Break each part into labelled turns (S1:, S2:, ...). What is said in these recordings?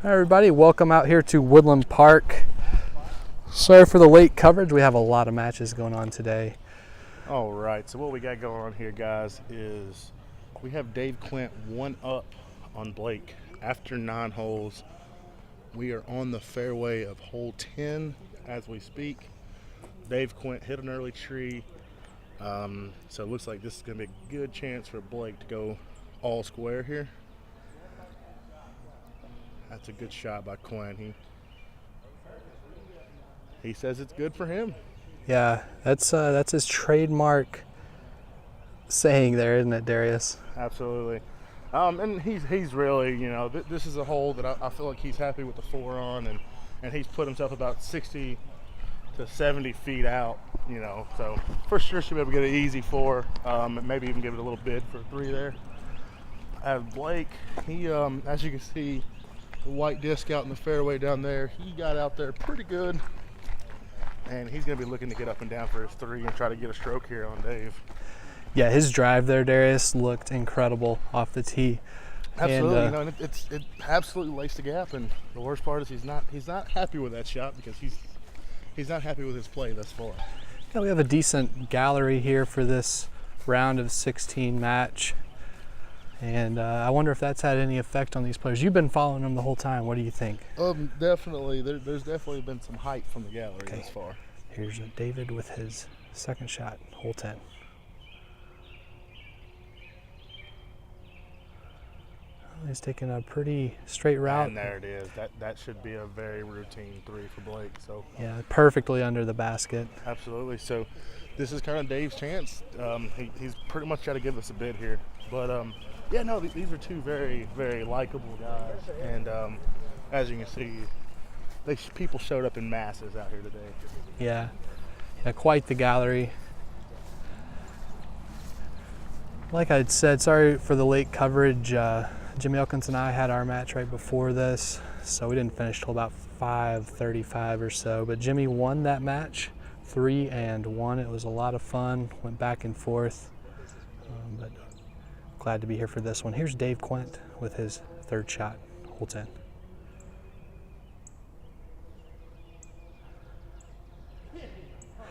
S1: Hi everybody, welcome out here to Woodland Park. Sorry for the late coverage. We have a lot of matches going on today.
S2: All right, so what we got going on here, guys, is we have Dave Quint one up on Blake after 9 holes. We are on the fairway of hole 10 as we speak. Dave Quint hit an early tree, so it looks like this is going to be a good chance for Blake to go all square here. That's a good shot by Quint. He says it's good for him.
S1: Yeah, that's his trademark saying there, isn't it, Darius?
S2: Absolutely. And he's really, you know, this is a hole that I feel like he's happy with the 4 on, and he's put himself about 60 to 70 feet out, you know, so for sure should be able to get an easy 4, maybe even give it a little bid for a 3 there. Blake, he, as you can see, the white disc out in the fairway down there, he got out there pretty good, and he's going to be looking to get up and down for his 3 and try to get a stroke here on Dave.
S1: Yeah, his drive there, Darius, looked incredible off the tee.
S2: Absolutely,
S1: and,
S2: you know, and it absolutely laced the gap, and the worst part is he's not happy with that shot because he's not happy with his play thus far.
S1: Yeah, we have a decent gallery here for this round of 16 match. And I wonder if that's had any effect on these players. You've been following them the whole time. What do you think?
S2: Definitely. There's definitely been some hype from the gallery thus far.
S1: Here's David with his second shot, hole 10. He's taking a pretty straight route.
S2: And there it is. That should be a very routine 3 for Blake. So
S1: yeah, perfectly under the basket.
S2: Absolutely. So this is kind of Dave's chance. He's pretty much got to give us a bid here. But yeah, no, these are 2 very, very likable guys. And as you can see, people showed up in masses out here today.
S1: Yeah, quite the gallery. Like I said, sorry for the late coverage. Jimmy Elkins and I had our match right before this, so we didn't finish till about 5:35 or so. But Jimmy won that match, 3-1. It was a lot of fun. Went back and forth, but glad to be here for this one. Here's Dave Quint with his 3rd shot, hole 10.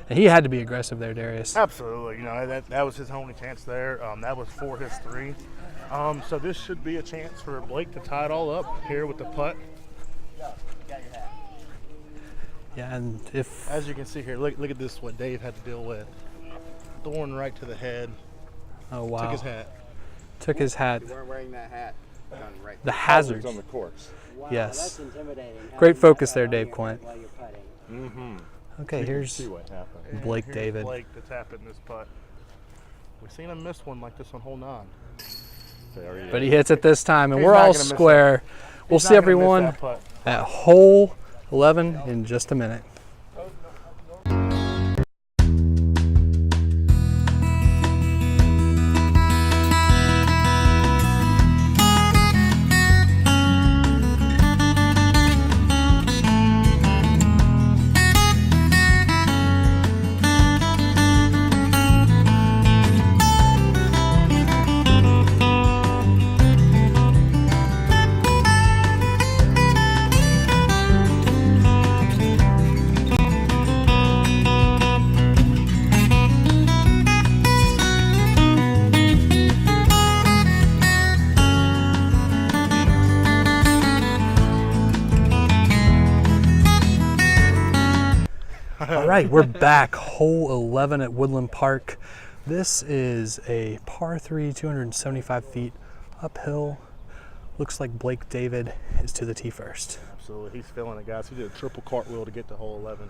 S1: And he had to be aggressive there, Darius.
S2: Absolutely. You know, that was his only chance there. That was for his 3. So this should be a chance for Blake to tie it all up here with the putt.
S1: Yeah, and if...
S2: As you can see here, look at this, what Dave had to deal with. Thorn right to the head.
S1: Oh, wow.
S2: Took his hat.
S1: Took his hat.
S3: You weren't wearing that hat. Right.
S1: The hazards
S4: on the course.
S3: Wow,
S1: yes.
S3: That's intimidating.
S1: Great focus there, Dave Quint.
S3: While you're putting.
S4: Mm-hmm.
S1: Okay, here's
S4: See what happened.
S1: Blake
S2: Here's
S1: David.
S2: Blake to tap in this putt. We've seen him miss one like this on hole 9.
S4: There he
S1: But
S4: is.
S1: he hits it this time, and
S2: He's
S1: we're
S2: not
S1: all
S2: gonna miss
S1: square. We'll
S2: He's
S1: see
S2: not gonna miss
S1: everyone
S2: that putt.
S1: at hole 11 in just a minute. All right, we're back. Hole 11 at Woodland Park. This is a par 3, 275 feet uphill. Looks like Blake David is to the tee first.
S2: Absolutely. He's feeling it, guys. He did a triple cartwheel to get to hole 11.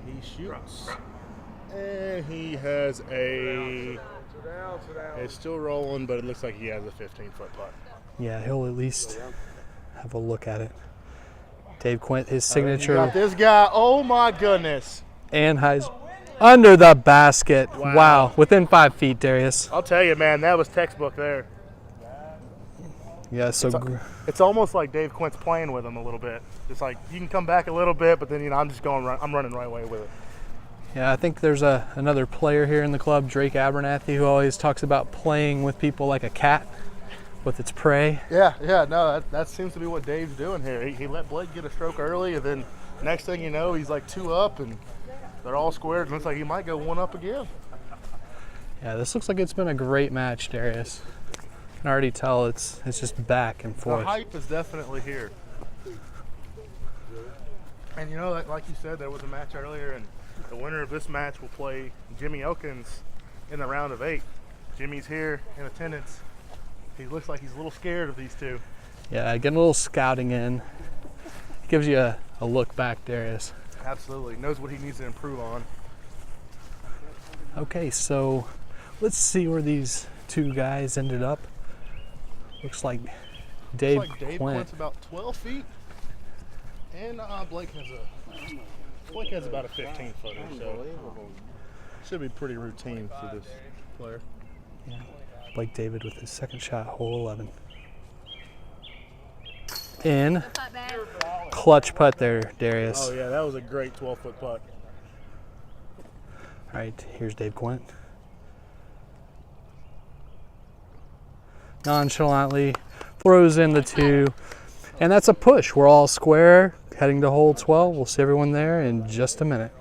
S2: And he shoots. And he has a... It's still rolling, but it looks like he has a 15-foot putt.
S1: Yeah, he'll at least have a look at it. Dave Quint, his signature.
S2: You got this guy. Oh, my goodness.
S1: And Heis under the basket. Wow. Within 5 feet, Darius.
S2: I'll tell you, man, that was textbook there.
S1: Yeah, so
S2: it's almost like Dave Quint's playing with him a little bit. It's like you can come back a little bit, but then I'm just going. I'm running right away with it.
S1: Yeah, I think there's another player here in the club, Drake Abernathy, who always talks about playing with people like a cat with its prey.
S2: Yeah, no, that seems to be what Dave's doing here. He let Blake get a stroke early, and then next thing you know, he's like 2 up, and they're all squared, and looks like he might go 1 up again.
S1: Yeah, this looks like it's been a great match, Darius. I can already tell it's just back and forth.
S2: The hype is definitely here. And you know, like you said, there was a match earlier, and the winner of this match will play Jimmy Elkins in the round of 8. Jimmy's here in attendance. He looks like he's a little scared of these two.
S1: Yeah, getting a little scouting in. Gives you a look back, Darius.
S2: Absolutely. Knows what he needs to improve on.
S1: Okay, so let's see where these two guys ended up. Looks like Dave Quint.
S2: Quint's about 12 feet. And Blake has about a 15-footer, so should be pretty routine for this player.
S1: Yeah. Blake David with his second shot, hole 11. In. Clutch putt there, Darius.
S2: Oh yeah, that was a great 12-foot putt.
S1: All right, here's Dave Quint. Nonchalantly throws in the 2. And that's a push. We're all square, heading to hole 12. We'll see everyone there in just a minute.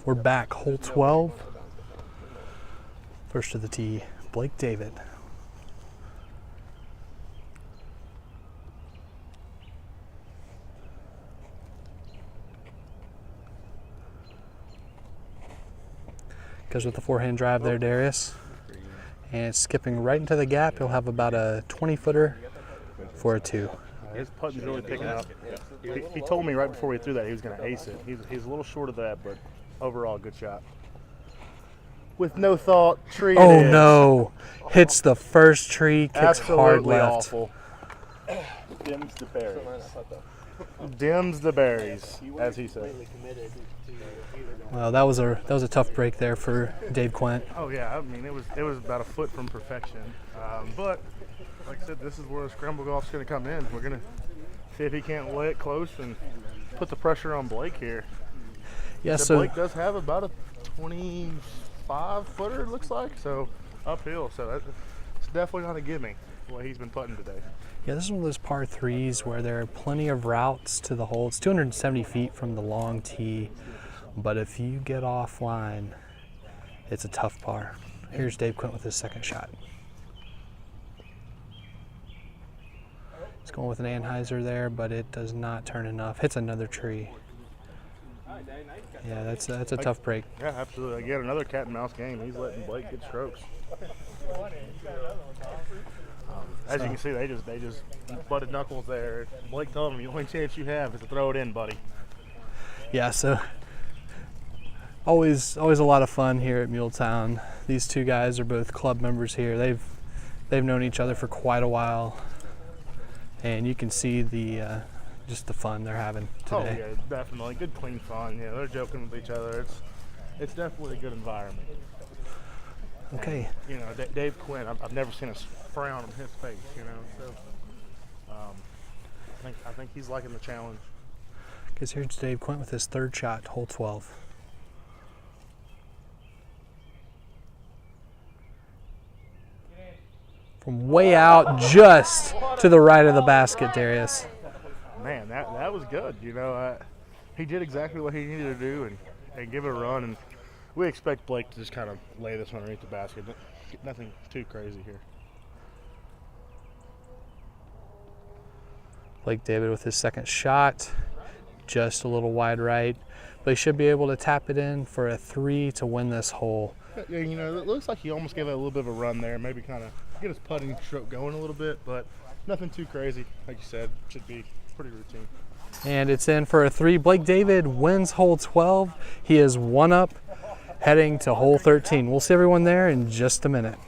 S1: We're back, hole 12. First to the tee, Blake David. Goes with the forehand drive there, Darius. And skipping right into the gap, he'll have about a 20-footer for a 2.
S2: His putting's really picking up. He told me right before we threw that he was going to ace it. He's a little short of that, but overall, good shot. With no thought, tree.
S1: Oh no! Hits the first tree, kicks hard left.
S2: Awful.
S4: Dims the berries.
S2: Dims the berries, as he said.
S1: Well, that was a tough break there for Dave Quint.
S2: Oh yeah, I mean it was about a foot from perfection. But like I said, this is where the scramble golf's going to come in. We're going to see if he can't lay it close and put the pressure on Blake here.
S1: Yeah,
S2: so Blake does have about a 25-footer, it looks like, so uphill. So it's definitely not a gimme the way he's been putting today.
S1: Yeah, this is one of those par 3s where there are plenty of routes to the hole. It's 270 feet from the long tee, but if you get offline, it's a tough par. Here's Dave Quint with his second shot. He's going with an Anheuser there, but it does not turn enough. Hits another tree. Yeah, that's a tough break.
S2: Yeah, absolutely. Again, another cat and mouse game. He's letting Blake get strokes. As you can see, they just butted knuckles there. Blake told him the only chance you have is to throw it in, buddy.
S1: Yeah, so always a lot of fun here at Muletown. These two guys are both club members here. They've known each other for quite a while, and you can see the just the fun they're having today.
S2: Oh yeah, definitely good, clean fun. Yeah, they're joking with each other. It's definitely a good environment.
S1: Okay.
S2: And, you know, Dave Quint, I've never seen a frown on his face. You know, so I think he's liking the challenge.
S1: Guess here's Dave Quint with his third shot, hole 12. From way out, just to the right of the basket, Darius.
S2: Man, that was good. You know, he did exactly what he needed to do and give it a run. And we expect Blake to just kind of lay this one underneath the basket. Nothing too crazy here.
S1: Blake David with his second shot, just a little wide right, but he should be able to tap it in for a 3 to win this hole.
S2: Yeah, you know, it looks like he almost gave it a little bit of a run there, maybe kind of get his putting stroke going a little bit, but nothing too crazy. Like you said, should be pretty routine.
S1: And it's in for a 3. Blake David wins hole 12. He is 1 up, heading to hole 13. We'll see everyone there in just a minute.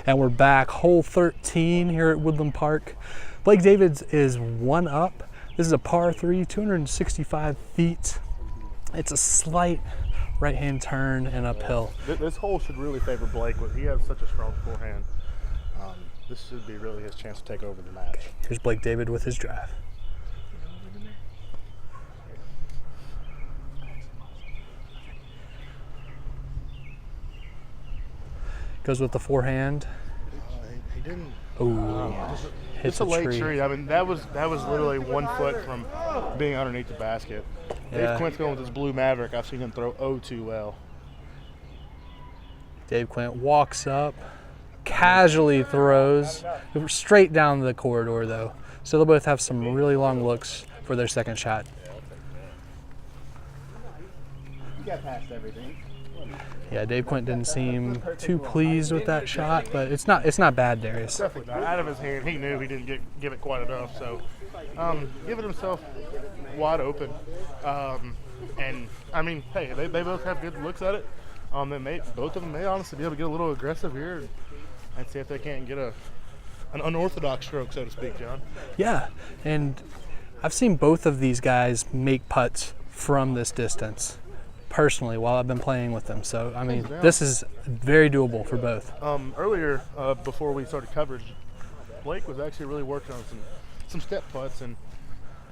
S1: And we're back, hole 13 here at Woodland Park. Blake David is 1 up. This is a par 3, 265 feet. It's a slight right-hand turn and uphill.
S2: This hole should really favor Blake. He has such a strong forehand. This should be really his chance to take over the match.
S1: Here's Blake David with his drive. Goes with the forehand.
S2: He didn't.
S1: Oh, hits
S2: It's a late
S1: tree.
S2: tree. I mean, that was literally 1 foot from being underneath the basket.
S1: Yeah.
S2: Dave Quint's going with his blue Maverick. I've seen him throw too well.
S1: Dave Quint walks up, casually throws straight down the corridor though. So they'll both have some really long looks for their second shot.
S3: You got past everything.
S1: Yeah, Dave Quint didn't seem too pleased with that shot, but it's not bad, Darius.
S2: Definitely not. Out of his hand, he knew he didn't give it quite enough. So, giving himself wide open. And I mean, hey, they both have good looks at it. Both of them may honestly be able to get a little aggressive here and see if they can't get an unorthodox stroke, so to speak, John.
S1: Yeah, and I've seen both of these guys make putts from this distance personally while I've been playing with them. So, I mean, this is very doable for both.
S2: Earlier, before we started coverage, Blake was actually really working on some step putts and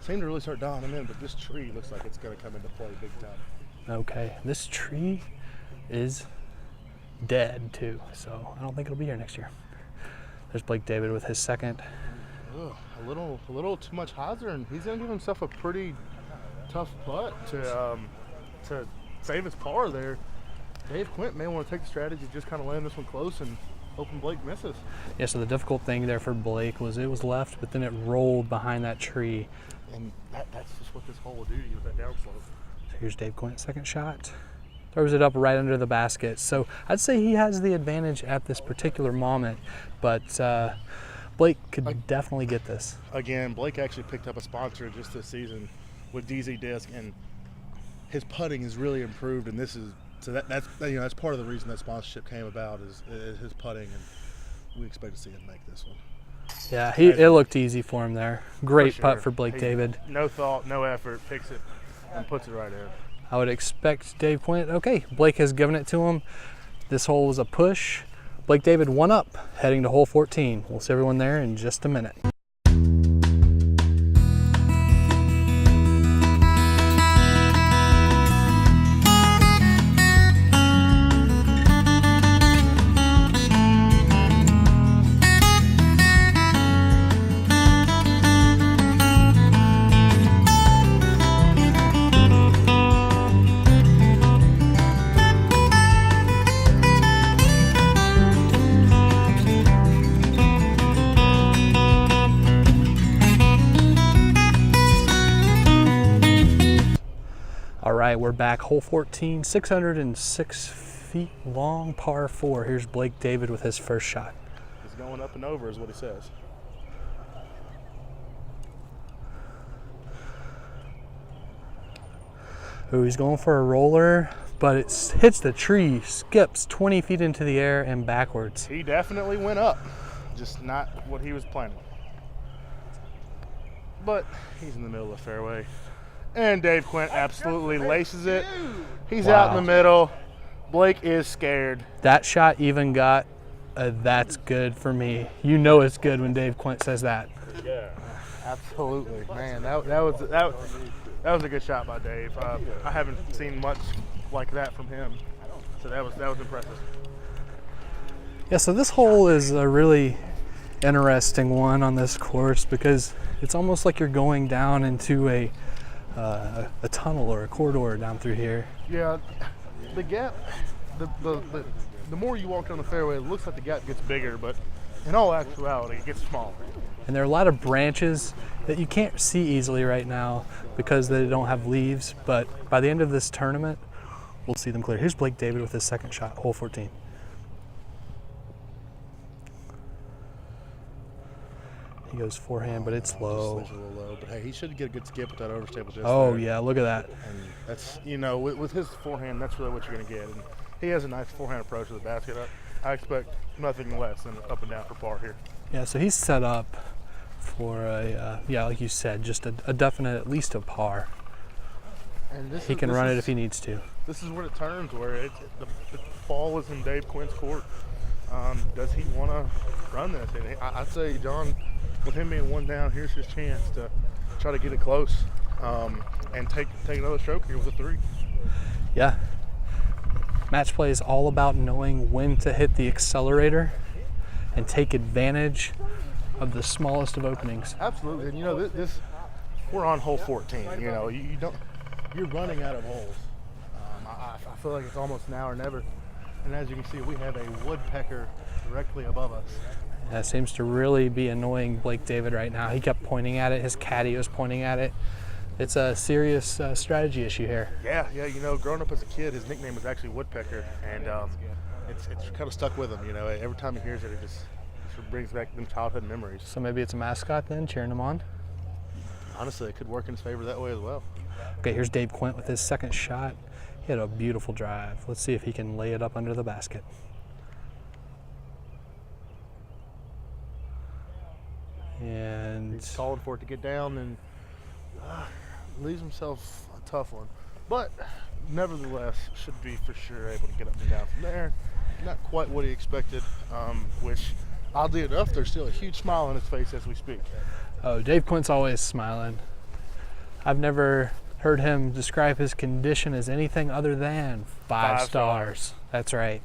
S2: seemed to really start dialing them in, but this tree looks like it's going to come into play big time.
S1: Okay, this tree is dead too, so I don't think it'll be here next year. There's Blake David with his second.
S2: Ugh, a little too much hyzer, and he's going to give himself a pretty tough putt to save his par there. Dave Quint may want to take the strategy, just kind of land this one close and hoping Blake misses.
S1: Yeah, so the difficult thing there for Blake was it was left, but then it rolled behind that tree.
S2: And that's just what this hole will do to you with that downslope.
S1: So here's Dave Quint's second shot. Throws it up right under the basket. So I'd say he has the advantage at this particular moment, but Blake could definitely get this.
S2: Again, Blake actually picked up a sponsor just this season with DZ Disc, and his putting has really improved, and that's part of the reason that sponsorship came about is his putting, and we expect to see him make this one.
S1: Yeah, it looked easy for him there. Great
S2: For
S1: putt
S2: sure.
S1: for Blake David.
S2: No thought, no effort, picks it and puts it right in.
S1: I would expect Dave Quint. Okay, Blake has given it to him. This hole was a push. Blake David 1 up, heading to hole 14. We'll see everyone there in just a minute. All right, we're back, hole 14, 606 feet long, par 4. Here's Blake David with his first shot.
S2: He's going up and over is what he says.
S1: Ooh, he's going for a roller, but it hits the tree, skips 20 feet into the air and backwards.
S2: He definitely went up. just not what he was planning. But he's in the middle of the fairway. And Dave Quint absolutely laces it. He's out in the middle. Blake is scared.
S1: That shot even got a "that's good for me." You know it's good when Dave Quint says that.
S4: Yeah.
S2: Absolutely, man. That was a good shot by Dave. I haven't seen much like that from him, so that was impressive.
S1: Yeah, so this hole is a really interesting one on this course because it's almost like you're going down into a tunnel or a corridor down through here.
S2: Yeah, the gap, the more you walk down the fairway, it looks like the gap gets bigger, but in all actuality, it gets smaller.
S1: And there are a lot of branches that you can't see easily right now because they don't have leaves, but by the end of this tournament, we'll see them clear. Here's Blake David with his second shot, hole 14. He goes forehand, but it's low.
S2: Just a little low, but hey, he should get a good skip with that overstable just
S1: Oh,
S2: there.
S1: yeah, look at that.
S2: And that's, with his forehand, that's really what you're going to get. And he has a nice forehand approach to the basket. I expect nothing less than up and down for par here.
S1: Yeah, so he's set up for like you said, just a definite, at least a par.
S2: And
S1: He can run it if he needs to.
S2: This is when it turns, where the ball is in Dave Quint's court. Does he want to run this? And I'd say, John, with him being one down, here's his chance to try to get it close and take another stroke here with a 3.
S1: Yeah. Match play is all about knowing when to hit the accelerator and take advantage of the smallest of openings.
S2: Absolutely, and this we're on hole 14. You're running out of holes. I feel like it's almost now or never. And as you can see, we have a woodpecker directly above us.
S1: That seems to really be annoying Blake David right now. He kept pointing at it. His caddy was pointing at it. It's a serious strategy issue here.
S2: Yeah. Growing up as a kid, his nickname was actually Woodpecker, and it's kind of stuck with him. Every time he hears it, it just brings back them childhood memories.
S1: So maybe it's a mascot then, cheering him on?
S2: Honestly, it could work in his favor that way as well.
S1: Okay, here's Dave Quint with his second shot. He had a beautiful drive. Let's see if he can lay it up under the basket. And
S2: He's calling for it to get down and leaves himself a tough one. But nevertheless, should be for sure able to get up and down from there. Not quite what he expected, which oddly enough, there's still a huge smile on his face as we speak.
S1: oh, Dave Quint's always smiling. I've never heard him describe his condition as anything other than 5 stars. That's right.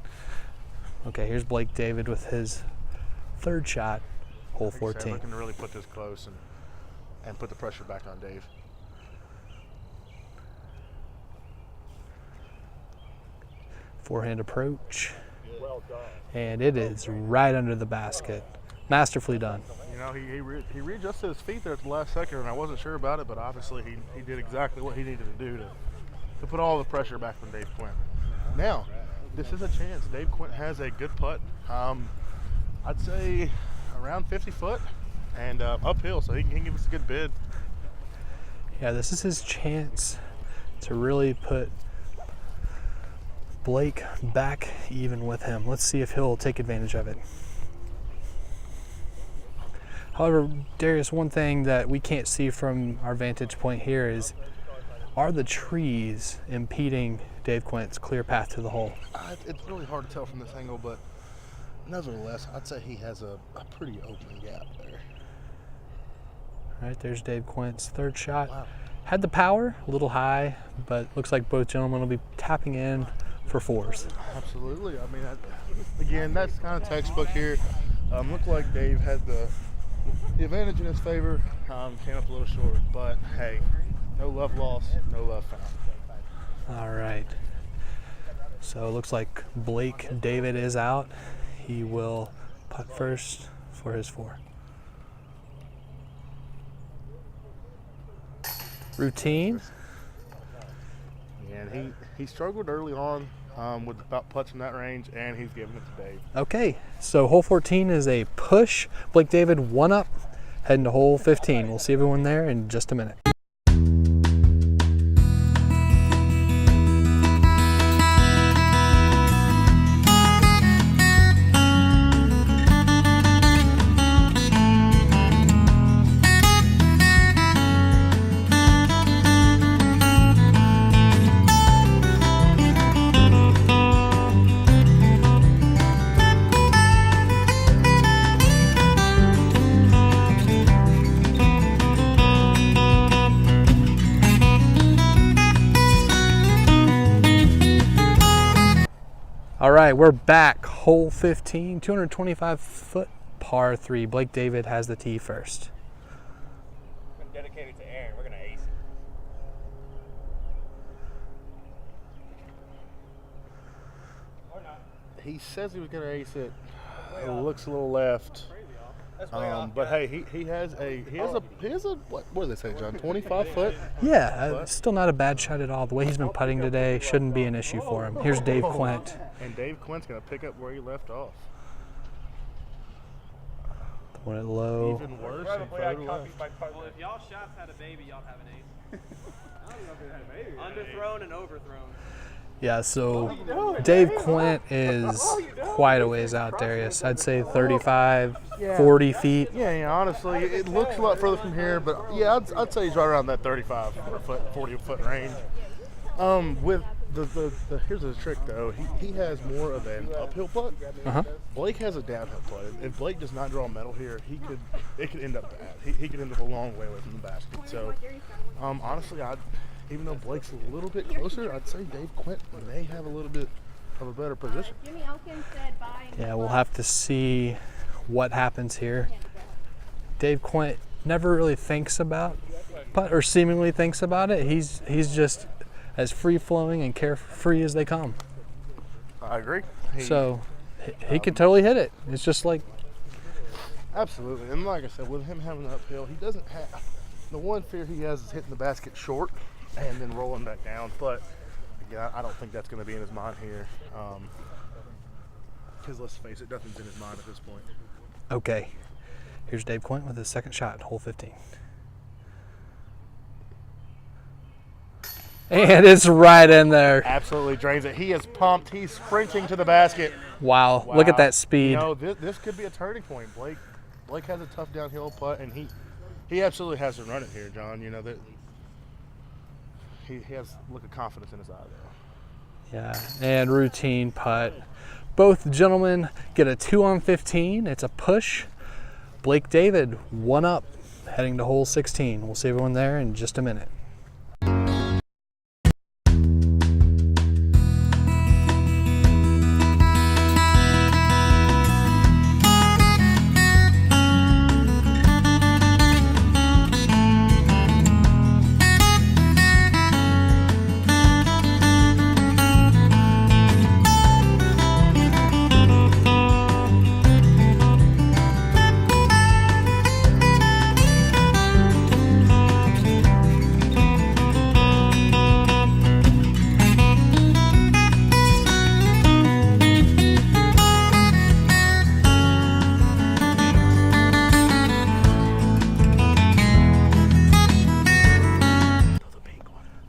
S1: Okay, here's Blake David with his third shot, hole 14.
S2: Looking to really put this close and put the pressure back on Dave.
S1: Forehand approach.
S4: Well done.
S1: And it is right under the basket. Masterfully done.
S2: He readjusted his feet there at the last second, and I wasn't sure about it, but obviously he did exactly what he needed to do to put all the pressure back on Dave Quint. Now, this is a chance. Dave Quint has a good putt. I'd say around 50 foot and uphill, so he can give us a good bid.
S1: Yeah, this is his chance to really put Blake back even with him. Let's see if he'll take advantage of it. However, Darius, one thing that we can't see from our vantage point here is, are the trees impeding Dave Quint's clear path to the hole?
S2: It's really hard to tell from this angle, but nevertheless, I'd say he has a pretty open gap there.
S1: All right, there's Dave Quint's third shot.
S2: Wow.
S1: Had the power, a little high, but looks like both gentlemen will be tapping in for 4s.
S2: Absolutely. I mean, again, that's kind of textbook here. Looked like Dave had the advantage in his favor. Came up a little short, but hey, no love lost, no love found.
S1: All right. So it looks like Blake David is out. He will putt first for his 4. Routine.
S2: And he struggled early on with about putts from that range, and he's giving it to Dave.
S1: Okay, so hole 14 is a push. Blake David 1 up, heading to hole 15. We'll see everyone there in just a minute. All right, we're back. Hole 15, 225-foot par 3. Blake David has the tee first.
S3: I'm gonna dedicate it to Aaron. We're gonna ace it. Or not.
S2: He says he was going to ace it. It looks a little left.
S3: That's way off.
S2: But hey, he has a what do they say, John? 25 foot.
S1: Yeah, still not a bad shot at all. The way he's been putting today shouldn't be an issue for him. Here's Dave Quint.
S2: And Dave Quint's going to pick up where he left off.
S1: Throwing it low.
S2: Even worse.
S3: Probably I copied my putt.
S5: Well, if y'all shots had a baby, y'all have an ace. I don't know if it had a baby. Underthrown and overthrown.
S1: Yeah, so Dave Quint is quite a ways out, Darius. I'd say 35, 40 feet.
S2: Yeah, honestly, it looks a lot further from here, but yeah, I'd say he's right around that 35 foot, 40 foot range. With the here's the trick though, he has more of an uphill putt. Blake has a downhill putt. If Blake does not draw metal here, it could end up bad. He could end up a long way away from the basket. So, honestly, even though Blake's a little bit closer, I'd say Dave Quint may have a little bit of a better position.
S6: Jimmy Elkins said bye.
S1: Yeah, we'll have to see what happens here. Dave Quint never really thinks about putt, or seemingly thinks about it. He's just as free-flowing and carefree as they come.
S2: I agree.
S1: So he could totally hit it. It's just like,
S2: Absolutely, and like I said, with him having the uphill, he doesn't have the one fear he has is hitting the basket short and then rolling back down. But again, I don't think that's going to be in his mind here. Because let's face it, nothing's in his mind at this point.
S1: okay. Here's Dave Quint with his second shot, hole 15. And it's right in there.
S2: Absolutely drains it. He is pumped. He's sprinting to the basket.
S1: Wow. Look at that speed.
S2: You know, this could be a turning point. Blake has a tough downhill putt, and he absolutely has to run it here, John. You know that he has a look of confidence in his eye though.
S1: Yeah, and routine putt. Both gentlemen get a 2 on 15. It's a push. Blake David, 1 up, heading to hole 16. We'll see everyone there in just a minute.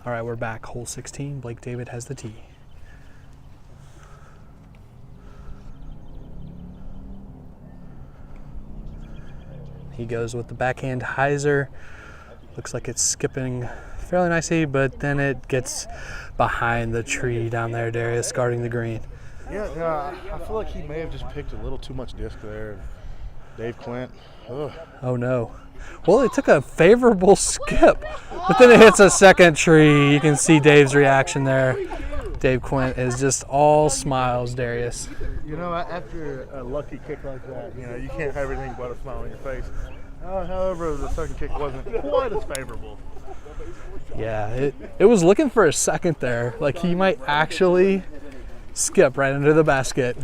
S1: All right, we're back. Hole 16. Blake David has the tee. He goes with the backhand hyzer. Looks like it's skipping fairly nicely, but then it gets behind the tree down there, Darius, guarding the green.
S2: Yeah, I feel like he may have just picked a little too much disc there. Dave Quint. Ugh.
S1: Oh no. Well, it took a favorable skip, but then it hits a second tree. You can see Dave's reaction there. Dave Quint is just all smiles, Darius.
S2: You know, after a lucky kick like that, you know, you can't have anything but a smile on your face. However, the second kick wasn't quite as favorable.
S1: Yeah, it was looking for a second there. Like he might actually skip right into the basket.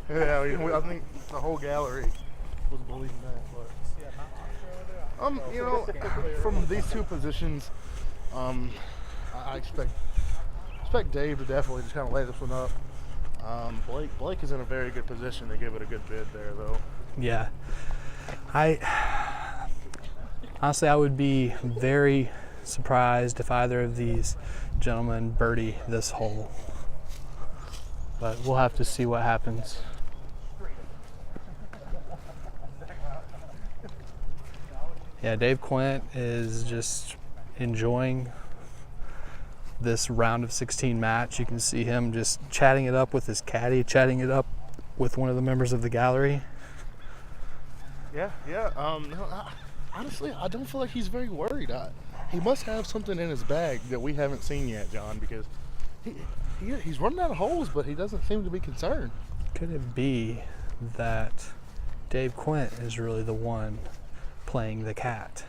S2: Yeah, I think the whole gallery was believing that. But, you know, from these two positions, I expect Dave to definitely just kind of lay this one up. Blake is in a very good position to give it a good bid there, though.
S1: Yeah, honestly, I would be very surprised if either of these gentlemen birdie this hole. But we'll have to see what happens. Yeah, Dave Quint is just enjoying this round of 16 match. You can see him just chatting it up with his caddy, chatting it up with one of the members of the gallery.
S2: Yeah. Honestly, I don't feel like he's very worried. He must have something in his bag that we haven't seen yet, John, because he's running out of holes, but he doesn't seem to be concerned.
S1: Could it be that Dave Quint is really the one playing the cat?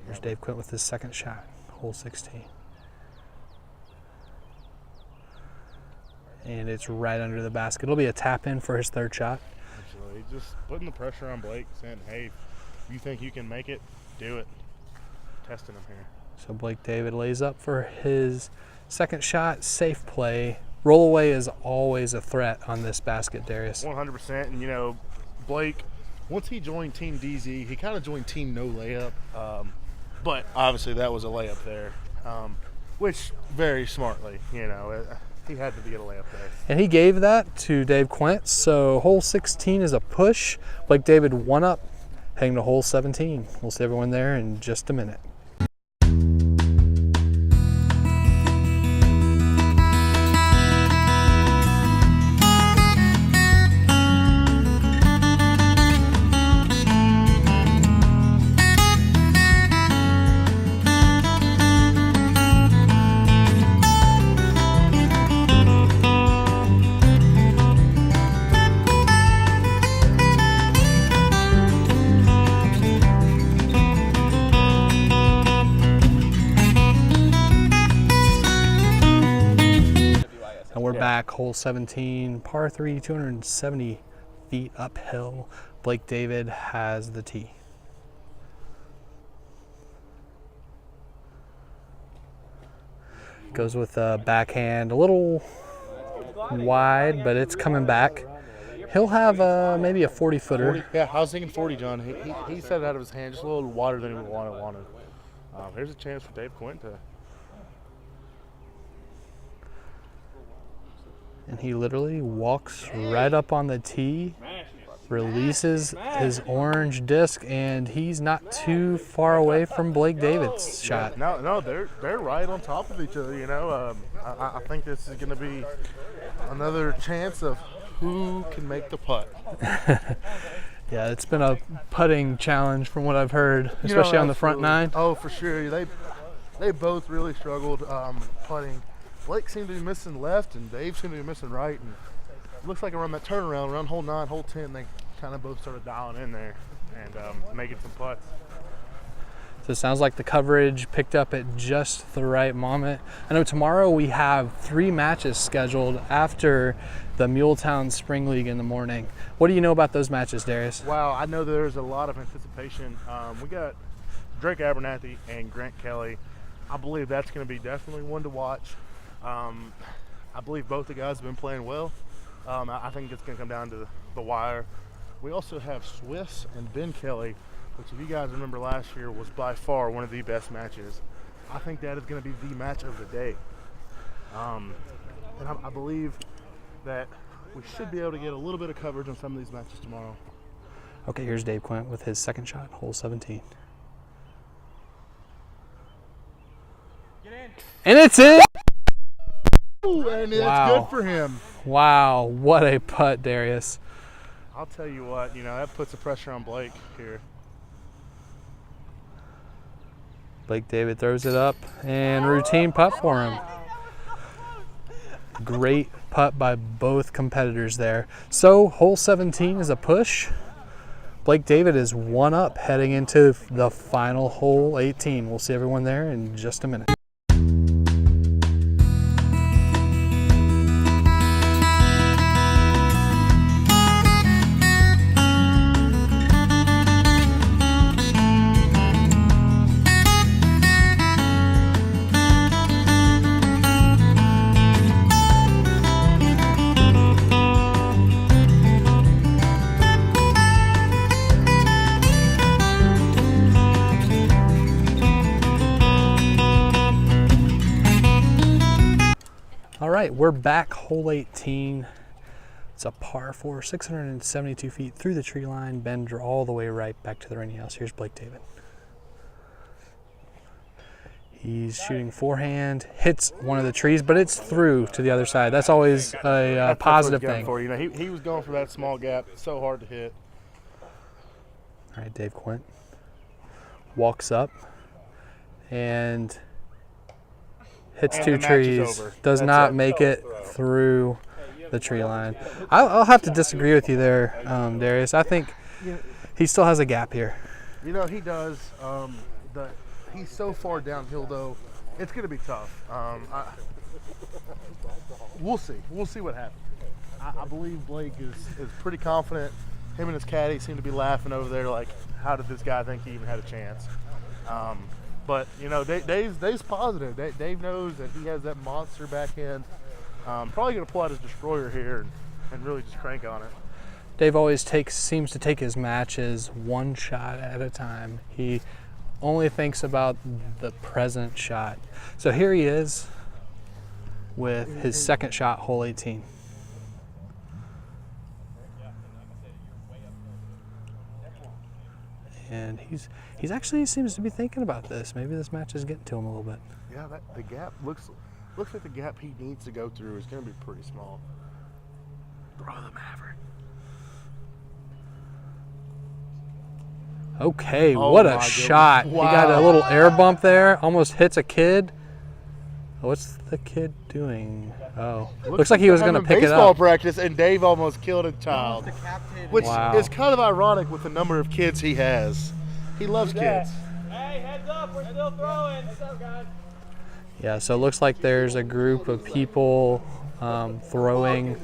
S1: Here's Dave Quint with his second shot, hole 16. And it's right under the basket. It'll be a tap in for his third shot.
S2: Absolutely. Just putting the pressure on Blake, saying, hey, you think you can make it, do it. Testing him here.
S1: So Blake David lays up for his second shot, safe play. Roll away is always a threat on this basket, Darius.
S2: 100%. And, you know, Blake, once he joined Team DZ, he kind of joined Team No Layup. But obviously that was a layup there, which very smartly, you know, he had to be a layup there.
S1: And he gave that to Dave Quint. So hole 16 is a push. Blake David 1 up, heading to hole 17. We'll see everyone there in just a minute. Back, hole 17, par 3, 270 feet uphill. Blake David has the tee. Goes with a backhand, a little wide, but it's coming back. He'll have maybe a 40-footer.
S2: Yeah, I was thinking 40, John. He said it out of his hand, just a little wider than he wanted. Here's a chance for Dave Quint to.
S1: And he literally walks right up on the tee, releases his orange disc, and he's not too far away from Blake David's shot.
S2: No, they're right on top of each other. You know, I think this is going to be another chance of who can make the putt.
S1: Yeah, it's been a putting challenge from what I've heard, especially on the front nine.
S2: Oh, for sure. They both really struggled putting. Blake seemed to be missing left, and Dave seemed to be missing right. And it looks like around that turnaround, around hole 9, hole 10, they kind of both started dialing in there and making some putts.
S1: So it sounds like the coverage picked up at just the right moment. I know tomorrow we have 3 matches scheduled after the Muletown Spring League in the morning. What do you know about those matches, Darius?
S2: Wow, I know there's a lot of anticipation. We got Drake Abernathy and Grant Kelly. I believe that's going to be definitely one to watch. I believe both the guys have been playing well. I think it's going to come down to the wire. We also have Swiss and Ben Kelly, which if you guys remember last year was by far one of the best matches. I think that is going to be the match of the day. And I believe that we should be able to get a little bit of coverage on some of these matches tomorrow.
S1: Okay, here's Dave Quint with his second shot, hole 17.
S5: Get in.
S1: And it's in!
S2: And it's
S1: Wow.
S2: good for him.
S1: Wow, what a putt, Darius.
S2: I'll tell you what, you know, that puts the pressure on Blake here.
S1: Blake David throws it up, and routine putt for him. Great putt by both competitors there. So hole 17 is a push. Blake David is 1 up heading into the final hole 18. We'll see everyone there in just a minute. All right, we're back, hole 18. It's a par 4, 672 feet through the tree line, bend all the way right back to the rainy house. Here's Blake David. He's shooting forehand, hits one of the trees, but it's through to the other side. That's always a positive thing.
S2: For you know, he was going for that small gap. It's so hard to hit.
S1: All right, Dave Quint walks up and Hits
S2: and
S1: two
S2: the match is
S1: trees.
S2: over.
S1: Does
S2: That's
S1: not
S2: it.
S1: make it through the tree line. I'll have to disagree with you there, Darius. I think he still has a gap here.
S2: You know, he does. He's so far downhill, though. It's going to be tough. We'll see. We'll see what happens. I believe Blake is pretty confident. Him and his caddy seem to be laughing over there like, how did this guy think he even had a chance? But, you know, Dave's positive. Dave knows that he has that monster backhand. Probably going to pull out his destroyer here and really just crank on it.
S1: Dave always seems to take his matches one shot at a time. He only thinks about the present shot. So here he is with his second shot, hole 18. And he's actually seems to be thinking about this. Maybe this match is getting to him a little bit.
S2: Yeah, the gap looks like the gap he needs to go through is going to be pretty small. Bro, the Maverick.
S1: Okay,
S2: Oh
S1: what
S2: my
S1: a
S2: goodness.
S1: shot.
S2: Wow.
S1: He got a little air bump there, almost hits a kid. What's the kid doing? Oh, looks like he was going to pick it
S2: baseball
S1: up.
S2: practice, and Dave almost killed a child, which
S1: Wow.
S2: is kind of ironic with the number of kids he has. He loves kids.
S5: Hey, heads up, we're still throwing. What's up, guys?
S1: Yeah, so it looks like there's a group of people throwing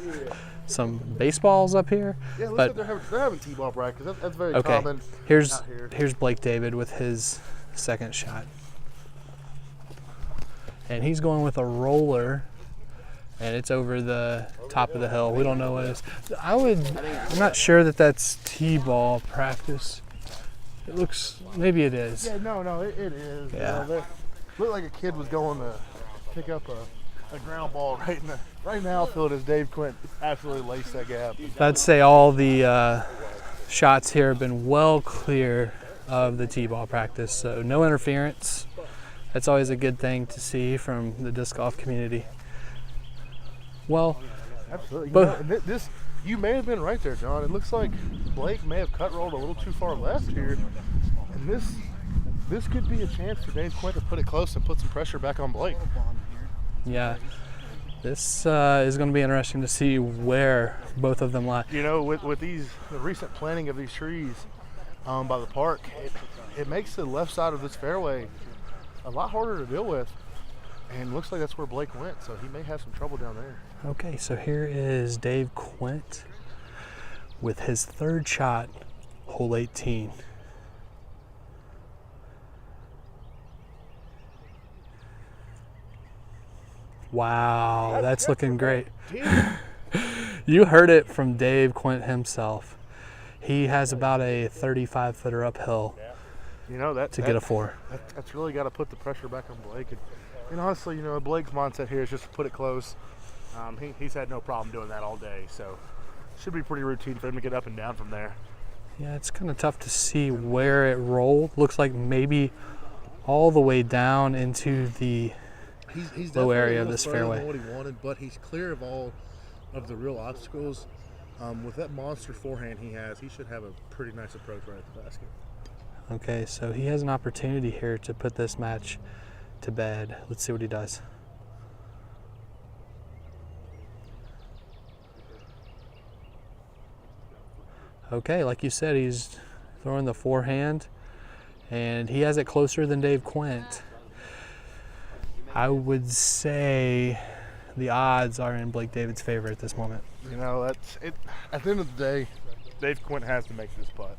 S1: some baseballs up here.
S2: Yeah, looks
S1: But
S2: like they're having t-ball practice. That's very
S1: okay,
S2: common.
S1: here's
S2: out here.
S1: here's Blake David with his second shot, and he's going with a roller, and it's over the top of the hill. We don't know what it is. I'm not sure that that's t-ball practice. It looks, maybe it is.
S2: Yeah, no, it is.
S1: Yeah.
S2: Looked like a kid was going to pick up a ground ball right in the outfield as Dave Quint absolutely laced that gap.
S1: I'd say all the shots here have been well clear of the t-ball practice, so no interference. That's always a good thing to see from the disc golf community. Well,
S2: Absolutely.
S1: But-
S2: And you may have been right there, John. It looks like Blake may have cut rolled a little too far left here, and this could be a chance for Dave Quint to put it close and put some pressure back on Blake.
S1: yeah, this is going to be interesting to see where both of them lie.
S2: You know, with the recent planting of these trees by the park, it makes the left side of this fairway a lot harder to deal with, and looks like that's where Blake went, so he may have some trouble down there.
S1: Okay, so here is Dave Quint with his third shot, hole 18. Wow, that's looking great. You heard it from Dave Quint himself. He has about a 35-footer uphill
S2: You know
S1: to get a 4.
S2: That's really got to put the pressure back on Blake. And honestly, you know, Blake's mindset here is just to put it close. He's had no problem doing that all day, so should be pretty routine for him to get up and down from there.
S1: Yeah, it's kind of tough to see where it rolled. Looks like maybe all the way down into the
S2: He's
S1: low
S2: definitely
S1: area
S2: a
S1: of
S2: little
S1: this
S2: further than
S1: fairway.
S2: what he wanted, but he's clear of all of the real obstacles. With that monster forehand he has, he should have a pretty nice approach right at the basket.
S1: Okay, so he has an opportunity here to put this match to bed. Let's see what he does. Okay, like you said, he's throwing the forehand, and he has it closer than Dave Quint. I would say the odds are in Blake David's favor at this moment.
S2: You know, that's it. At the end of the day, Dave Quint has to make this putt,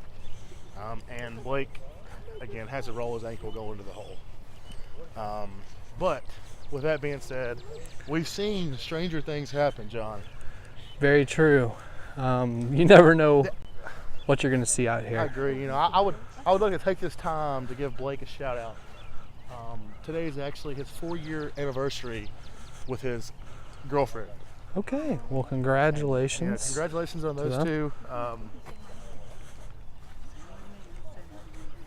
S2: and Blake, again, has to roll his ankle going to the hole. But with that being said, we've seen stranger things happen, John.
S1: Very true. You never know what you're going to see out
S2: I
S1: here.
S2: agree. You know, I would like to take this time to give Blake a shout out. Today is actually his 4-year anniversary with his girlfriend.
S1: Okay, well,
S2: Yeah,
S1: congratulations.
S2: congratulations on those
S1: them.
S2: two.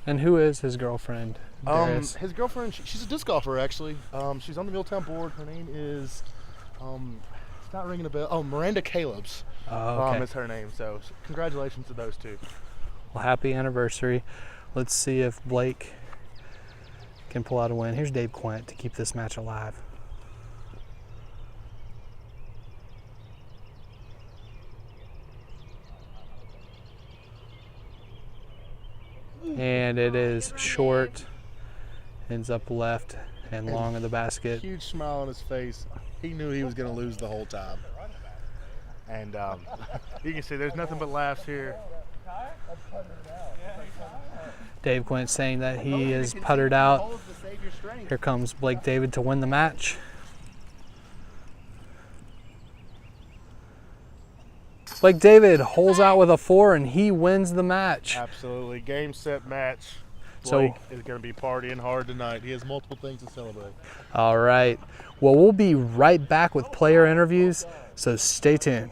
S1: And who is his girlfriend? Darius?
S2: His girlfriend, she's a disc golfer actually. She's on the Milltown board. Her name is, it's not ringing a bell. Oh, Miranda Caleb's
S1: Oh, okay.
S2: is her name. So congratulations to those two.
S1: Well, happy anniversary. Let's see if Blake can pull out a win. Here's Dave Quint to keep this match alive. and it is short, ends up left and long in the basket.
S2: Huge smile on his face. He knew he was going to lose the whole time. And you can see there's nothing but laughs here.
S1: Dave Quint saying that he is puttered out. Here comes Blake David to win the match. Blake David holes out with a 4 and he wins the match.
S2: Absolutely. Game, set, match.
S1: So-
S2: Blake is going to be partying hard tonight. He has multiple things to celebrate.
S1: All right. Well, we'll be right back with player interviews, so stay tuned.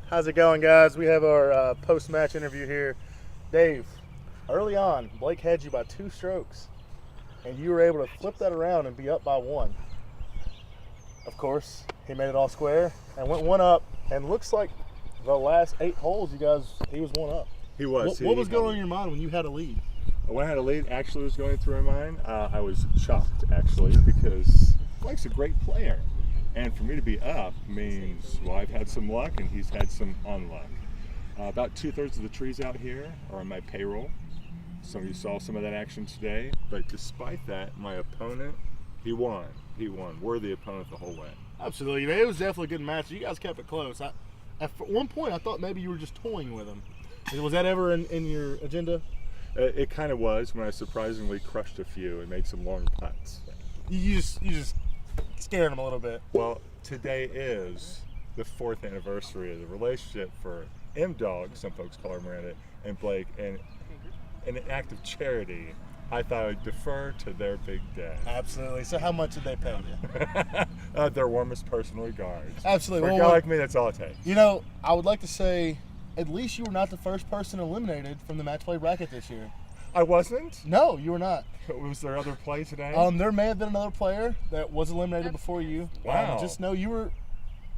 S2: How's it going, guys? We have our post-match interview here. Dave, early on, Blake had you by 2 strokes, and you were able to flip that around and be up by 1. Of course, he made it all square and went 1 up, and looks like the last 8 holes, he was 1 up.
S4: He was.
S2: What was going on in your mind when you had a lead?
S4: When I had a lead, actually was going through my mind. I was shocked, actually, because Blake's a great player. And for me to be up means, well, I've had some luck and he's had some unluck. About 2/3 of the trees out here are on my payroll. Some of you saw some of that action today. But despite that, my opponent, he won. He won. Worthy opponent the whole way.
S2: Absolutely. It was definitely a good match. You guys kept it close. At one point, I thought maybe you were just toying with him. Was that ever in your agenda?
S4: It kind of was when I surprisingly crushed a few and made some long putts.
S2: You just scared him a little bit.
S4: Well, today is the 4th anniversary of the relationship for M-Dog, some folks call her Miranda, and Blake, and in an act of charity, I thought I'd defer to their big day.
S2: Absolutely. So how much did they pay you?
S4: Their warmest personal regards.
S2: Absolutely.
S4: For a guy like me, that's all it takes.
S2: You know, I would like to say, at least you were not the first person eliminated from the Matchplay bracket this year.
S4: I wasn't?
S2: No, you were not.
S4: Was there other play today?
S2: There may have been another player that was eliminated before you.
S4: Wow.
S2: Just know you were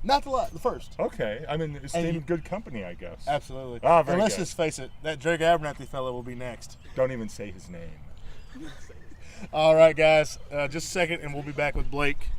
S2: not the first.
S4: Okay. I mean, it's in good company, I guess.
S2: Absolutely.
S4: Oh, very
S2: and let's
S4: good.
S2: just face it, that Drake Abernathy fellow will be next.
S4: Don't even say his name.
S2: All right, guys. Just a second, and we'll be back with Blake.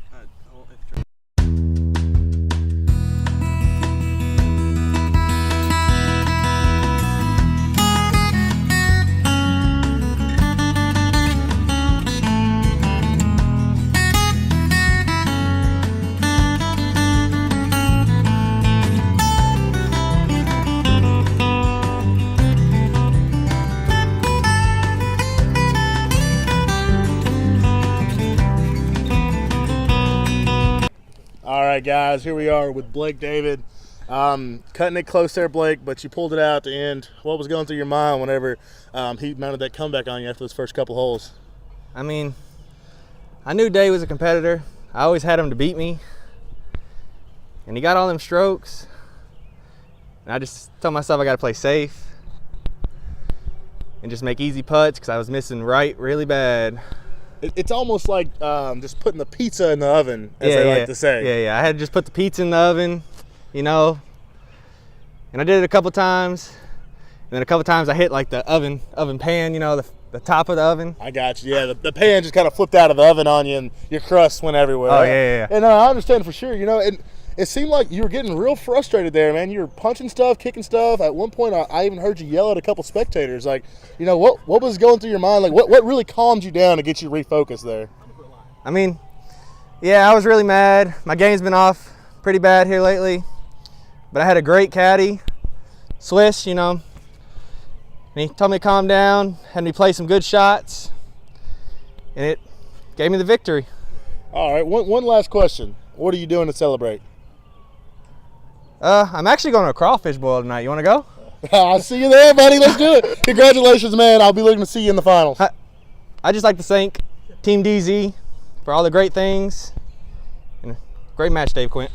S2: All right, guys, here we are with Blake David. Cutting it close there, Blake, but you pulled it out at the end. What was going through your mind whenever he mounted that comeback on you after those first couple holes?
S6: I mean, I knew Day was a competitor. I always had him to beat me. And he got all them strokes. And I just told myself I got to play safe and just make easy putts because I was missing right really bad.
S2: It's almost like just putting the pizza in the oven, as they like to say.
S6: Yeah. I had to just put the pizza in the oven, you know. And I did it a couple times. And then a couple times I hit like the oven pan, you know, the top of the oven.
S2: I got you. Yeah, the pan just kind of flipped out of the oven on you, and your crust went everywhere.
S6: Oh, yeah.
S2: And I understand for sure. You know, and it seemed like you were getting real frustrated there, man. You were punching stuff, kicking stuff. At one point, I even heard you yell at a couple spectators. Like, you know, what was going through your mind? Like, what really calmed you down to get you refocused there?
S6: I mean, yeah, I was really mad. My game's been off pretty bad here lately. But I had a great caddy, Swiss, you know. And he told me to calm down, had me play some good shots, and it gave me the victory.
S2: All right, one last question. What are you doing to celebrate?
S6: I'm actually going to a crawfish boil tonight. You want to go?
S2: I'll see you there, buddy. Let's do it. Congratulations, man. I'll be looking to see you in the finals.
S6: I'd just like to thank Team DZ for all the great things. And great match, Dave Quint.